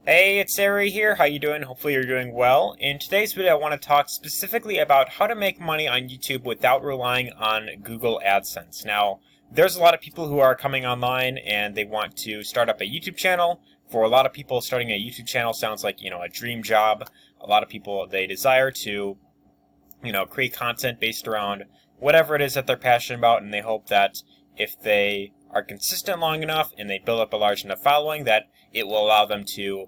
Hey, it's Ari here. How you doing? Hopefully you're doing well. In today's video, I want to talk specifically about how to make money on YouTube without relying on Google AdSense. Now, there's a lot of people who are coming online and they want to start up a YouTube channel. For a lot of people, starting a YouTube channel sounds like, a dream job. A lot of people, they desire to, create content based around whatever it is that they're passionate about, and they hope that if they are consistent long enough and they build up a large enough following, that it will allow them to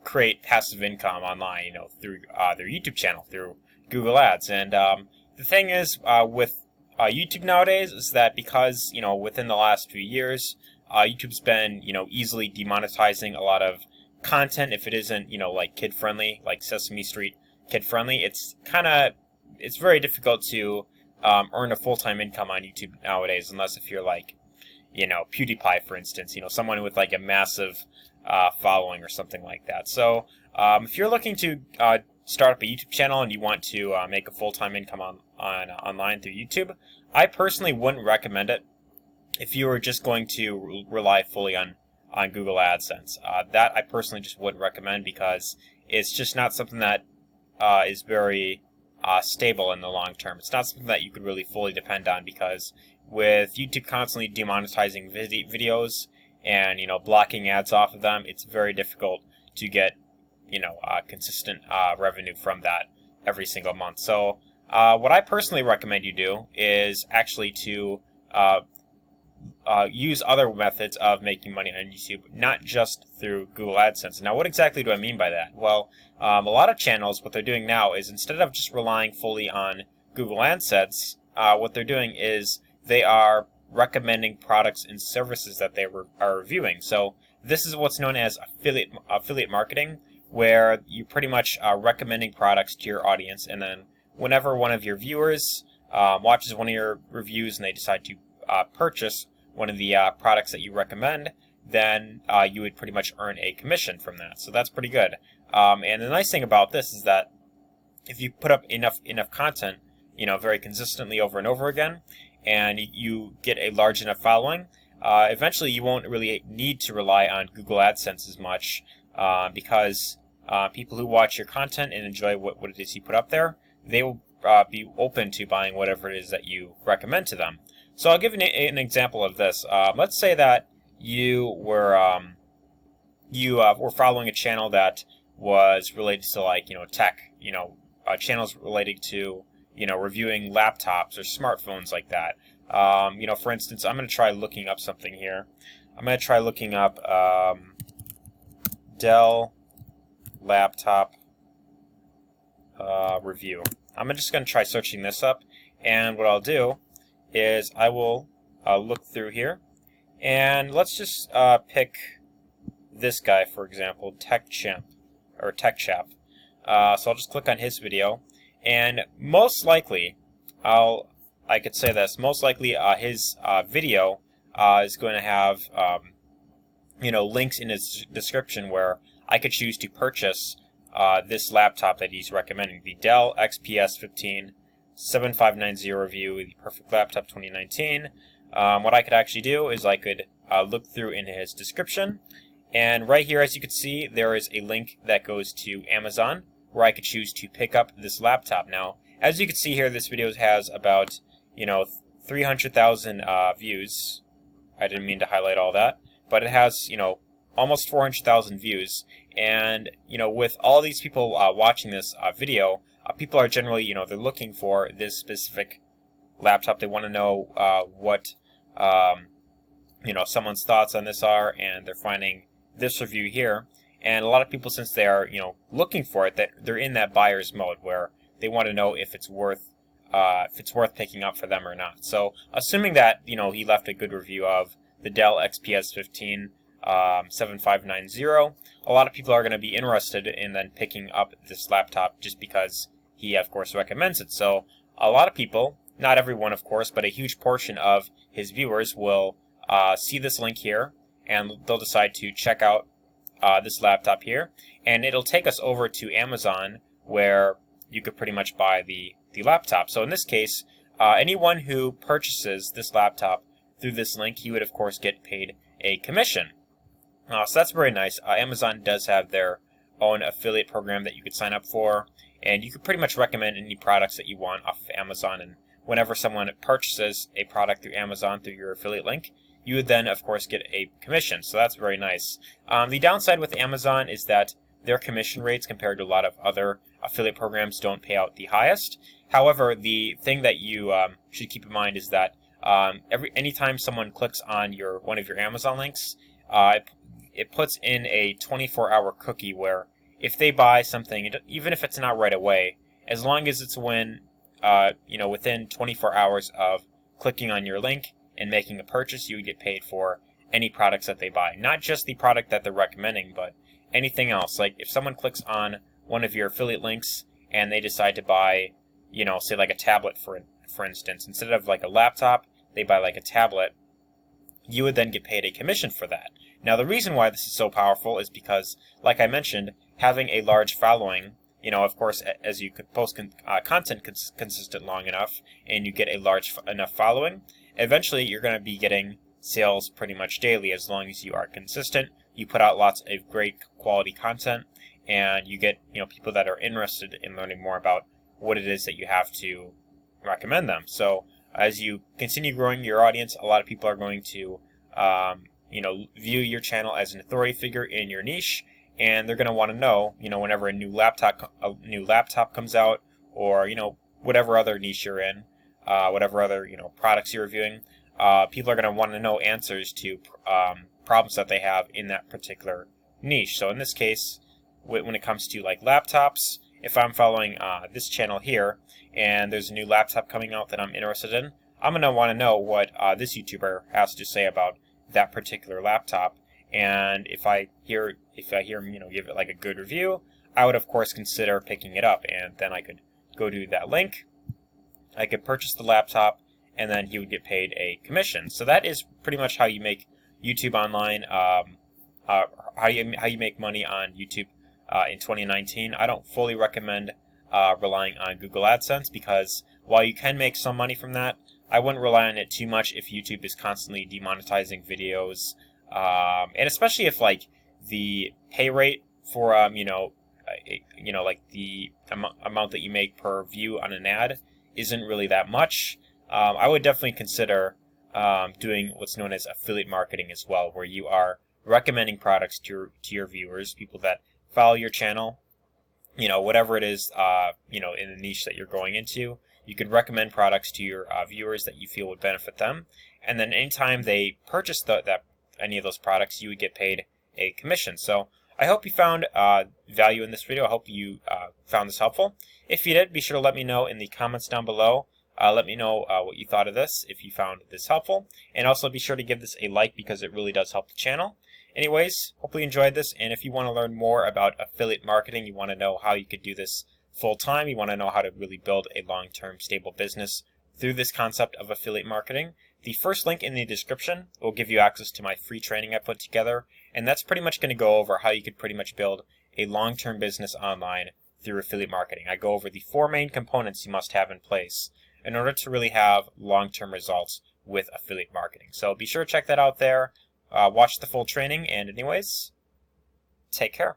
create passive income online, through their YouTube channel, through Google Ads. And the thing is, with YouTube nowadays, is that because, within the last few years, YouTube's been, easily demonetizing a lot of content if it isn't, like kid-friendly, like Sesame Street kid-friendly. It's very difficult to earn a full-time income on YouTube nowadays, unless if you're like, PewDiePie, for instance, someone with like a massive following or something like that. So if you're looking to start up a YouTube channel and you want to make a full-time income online through YouTube, I personally wouldn't recommend it if you were just going to rely fully on Google AdSense. That I personally just wouldn't recommend, because it's just not something that is very stable in the long term. It's not something that you could really fully depend on, because with YouTube constantly demonetizing videos and blocking ads off of them, it's very difficult to get consistent revenue from that every single month. So what I personally recommend you do is actually to use other methods of making money on YouTube, not just through Google AdSense. Now, what exactly do I mean by that? Well, a lot of channels, what they're doing now is, instead of just relying fully on Google AdSense, what they're doing is they are recommending products and services that they are reviewing. So this is what's known as affiliate marketing, where you pretty much are recommending products to your audience, and then whenever one of your viewers watches one of your reviews and they decide to purchase one of the products that you recommend, then you would pretty much earn a commission from that. So that's pretty good. And the nice thing about this is that if you put up enough content, very consistently over and over again, and you get a large enough following, eventually you won't really need to rely on Google AdSense as much, because people who watch your content and enjoy what it is you put up there, they will be open to buying whatever it is that you recommend to them. So I'll give an example of this. Let's say that you were following a channel that was related to, like, tech, channels related to reviewing laptops or smartphones, like that. For instance, I'm going to try looking up something here. I'm going to try looking up Dell laptop review. I'm just going to try searching this up, and what I'll do is I will look through here, and let's just pick this guy, for example, Tech Chap. So I'll just click on his video, and most likely, I could say this, most likely his video is going to have links in his description where I could choose to purchase this laptop that he's recommending, the Dell XPS 15 7590 review, the perfect laptop 2019. What I could actually do is I could look through in his description, and right here, as you can see, there is a link that goes to Amazon, where I could choose to pick up this laptop. Now, as you can see here, this video has about 300,000 views. I didn't mean to highlight all that, but it has almost 400,000 views. And with all these people watching this video, people are generally they're looking for this specific laptop. They want to know what someone's thoughts on this are, and they're finding this review here. And a lot of people, since they are looking for it, that they're in that buyer's mode where they want to know if it's worth picking up for them or not. So assuming that he left a good review of the Dell XPS 15 7590, a lot of people are going to be interested in then picking up this laptop, just because he, of course, recommends it. So a lot of people, not everyone, of course, but a huge portion of his viewers will see this link here, and they'll decide to check out this laptop here, and it'll take us over to Amazon, where you could pretty much buy the laptop. So in this case, anyone who purchases this laptop through this link, he would, of course, get paid a commission. So that's very nice. Amazon does have their own affiliate program that you could sign up for, and you could pretty much recommend any products that you want off of Amazon. And whenever someone purchases a product through Amazon through your affiliate link, you would then, of course, get a commission. So that's very nice. The downside with Amazon is that their commission rates compared to a lot of other affiliate programs don't pay out the highest. However, the thing that you should keep in mind is that anytime someone clicks on one of your Amazon links, it puts in a 24-hour cookie where if they buy something, even if it's not right away, as long as it's within 24 hours of clicking on your link and making a purchase, you would get paid for any products that they buy. Not just the product that they're recommending, but anything else. Like if someone clicks on one of your affiliate links and they decide to buy, say like a tablet for instance, instead of like a laptop, they buy like a tablet, you would then get paid a commission for that. Now the reason why this is so powerful is because, like I mentioned, having a large following, of course, as you could post content consistent long enough and you get a large enough following, eventually you're going to be getting sales pretty much daily as long as you are consistent. You put out lots of great quality content and you get, people that are interested in learning more about what it is that you have to recommend them. So as you continue growing your audience, a lot of people are going to, view your channel as an authority figure in your niche, and they're going to want to know, whenever a new laptop comes out, or whatever other niche you're in, whatever other products you're reviewing, people are going to want to know answers to problems that they have in that particular niche. So in this case, when it comes to like laptops, if I'm following this channel here and there's a new laptop coming out that I'm interested in, I'm going to want to know what this YouTuber has to say about that particular laptop. And if I hear him, give it like a good review, I would of course consider picking it up, and then I could go to that link, I could purchase the laptop, and then he would get paid a commission. So that is pretty much how you make YouTube online, how you make money on YouTube in 2019. I don't fully recommend relying on Google Adsense, because while you can make some money from that, I wouldn't rely on it too much if YouTube is constantly demonetizing videos, and especially if like the pay rate for like the amount that you make per view on an ad isn't really that much. I would definitely consider doing what's known as affiliate marketing as well, where you are recommending products to your viewers, people that follow your channel, whatever it is, in the niche that you're going into. You could recommend products to your viewers that you feel would benefit them, and then anytime they purchase any of those products, you would get paid a commission. So I hope you found value in this video. I hope you found this helpful. If you did, be sure to let me know in the comments down below. Let me know what you thought of this, if you found this helpful, and also be sure to give this a like because it really does help the channel. Anyways, hopefully you enjoyed this, and if you want to learn more about affiliate marketing, you want to know how you could do this full-time, you want to know how to really build a long-term stable business through this concept of affiliate marketing, the first link in the description will give you access to my free training I put together, and that's pretty much going to go over how you could pretty much build a long-term business online through affiliate marketing. I go over the 4 main components you must have in place in order to really have long-term results with affiliate marketing. So be sure to check that out there. Watch the full training, and anyways, take care.